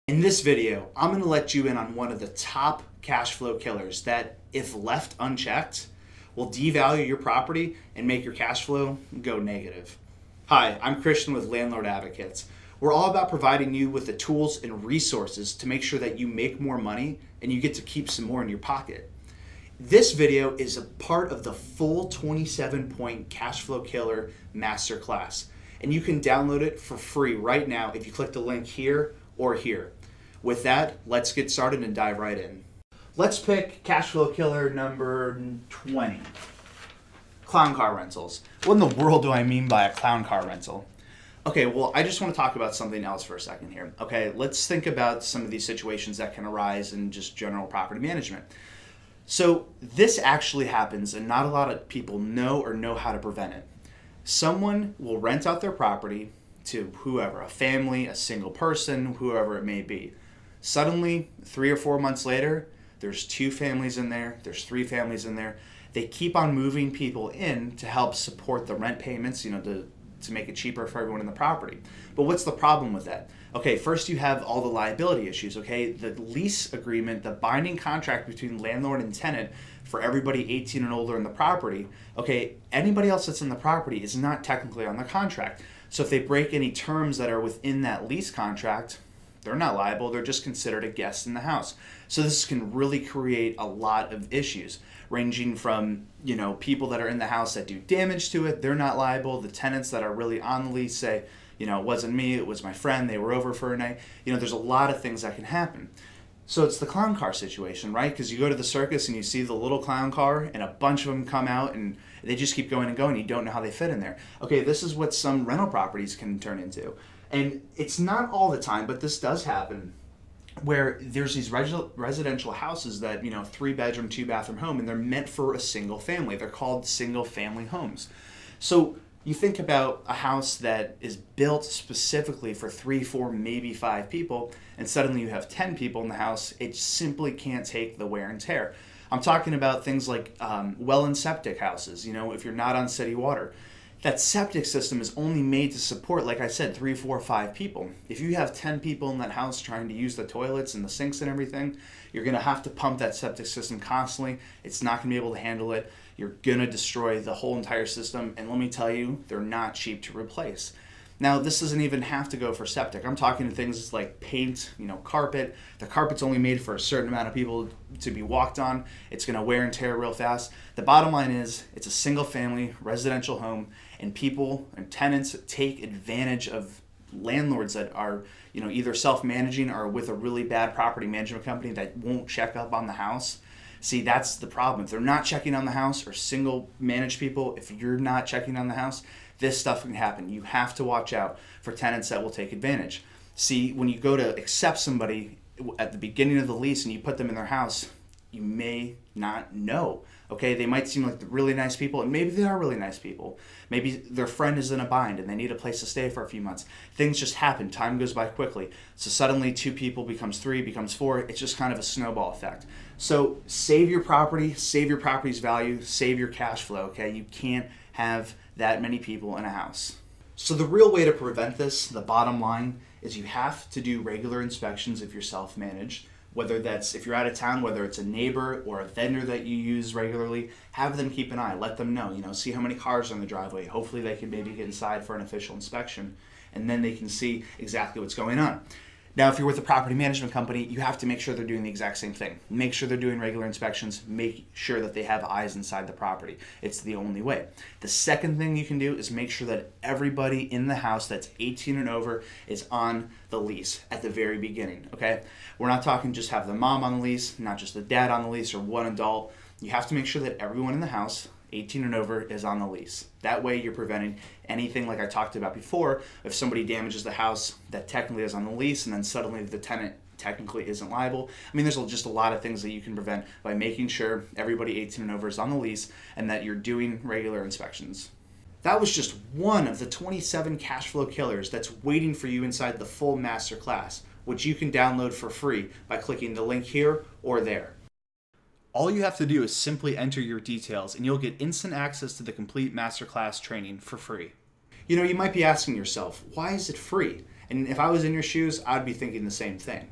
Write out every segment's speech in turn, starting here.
In this video, I'm going to let you in on one of the top cash flow killers that, if left unchecked, will devalue your property and make your cash flow go negative. Hi, I'm Christian with Landlord Advocates. We're all about providing you with the tools and resources to make sure that you make more money and you get to keep some more in your pocket. This video is a part of the full 27-point cash flow killer masterclass, and you can download it for free right now if you click the link here or here. With that, let's get started and dive right in. Let's pick cash flow killer number 20. Clown car rentals. What in the world do I mean by a clown car rental? Okay, well, I just want to talk about something else for a second here. Okay, let's think about some of these situations that can arise in just general property management. So this actually happens, and not a lot of people know or know how to prevent it. Someone will rent out their property to whoever, a family, a single person, whoever it may be. Suddenly, 3 or 4 months later, there's 2 families in there, there's 3 families in there. They keep on moving people in to help support the rent payments, to make it cheaper for everyone in the property. But what's the problem with that? Okay, first you have all the liability issues, okay? The lease agreement, the binding contract between landlord and tenant for everybody 18 and older in the property, okay, anybody else that's in the property is not technically on the contract. So if they break any terms that are within that lease contract, they're not liable, they're just considered a guest in the house. So this can really create a lot of issues, ranging from, people that are in the house that do damage to it, they're not liable. The tenants that are really on the lease say, it wasn't me, it was my friend, they were over for a night. There's a lot of things that can happen. So it's the clown car situation, right? Because you go to the circus and you see the little clown car and a bunch of them come out and they just keep going and going. You don't know how they fit in there. Okay, this is what some rental properties can turn into. And it's not all the time, but this does happen, where there's these residential houses that, 3-bedroom, 2-bathroom home, and they're meant for a single family. They're called single family homes. So you think about a house that is built specifically for 3, 4, maybe 5 people, and suddenly you have 10 people in the house. It simply can't take the wear and tear. I'm talking about things like well and septic houses, if you're not on city water. That septic system is only made to support, like I said, 3, 4, 5 people. If you have 10 people in that house trying to use the toilets and the sinks and everything, you're going to have to pump that septic system constantly. It's not going to be able to handle it. You're going to destroy the whole entire system. And let me tell you, they're not cheap to replace. Now, this doesn't even have to go for septic. I'm talking things like paint, carpet. The carpet's only made for a certain amount of people to be walked on. It's going to wear and tear real fast. The bottom line is it's a single family residential home, and people and tenants take advantage of landlords that are, either self-managing or with a really bad property management company that won't check up on the house. See, that's the problem. If they're not checking on the house, or single managed people, if you're not checking on the house, this stuff can happen. You have to watch out for tenants that will take advantage. See, when you go to accept somebody at the beginning of the lease and you put them in their house, you may not know. Okay, they might seem like really nice people, and maybe they are really nice people. Maybe their friend is in a bind and they need a place to stay for a few months. Things just happen. Time goes by quickly. So suddenly 2 people becomes 3, becomes 4. It's just kind of a snowball effect. So save your property, save your property's value, save your cash flow, okay? You can't have that many people in a house. So the real way to prevent this, the bottom line, is you have to do regular inspections if you're self-managed. Whether that's if you're out of town, whether it's a neighbor or a vendor that you use regularly, have them keep an eye. Let them know, see how many cars are in the driveway. Hopefully they can maybe get inside for an official inspection, and then they can see exactly what's going on. Now, if you're with a property management company, you have to make sure they're doing the exact same thing. Make sure they're doing regular inspections. Make sure that they have eyes inside the property. It's the only way. The second thing you can do is make sure that everybody in the house that's 18 and over is on the lease at the very beginning, okay? We're not talking just have the mom on the lease, not just the dad on the lease, or one adult. You have to make sure that everyone in the house 18 and over is on the lease. That way you're preventing anything like I talked about before. If somebody damages the house that technically is on the lease and then suddenly the tenant technically isn't liable. There's just a lot of things that you can prevent by making sure everybody 18 and over is on the lease and that you're doing regular inspections. That was just one of the 27 cash flow killers that's waiting for you inside the full masterclass, which you can download for free by clicking the link here or there. All you have to do is simply enter your details and you'll get instant access to the complete masterclass training for free. You might be asking yourself, why is it free? And if I was in your shoes, I'd be thinking the same thing.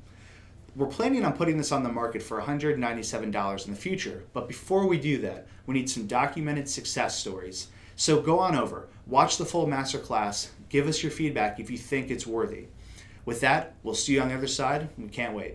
we're planning on putting this on the market for $197 in the future. But before we do that, we need some documented success stories. So go on over, watch the full masterclass, give us your feedback if you think it's worthy. With that, we'll see you on the other side. We can't wait.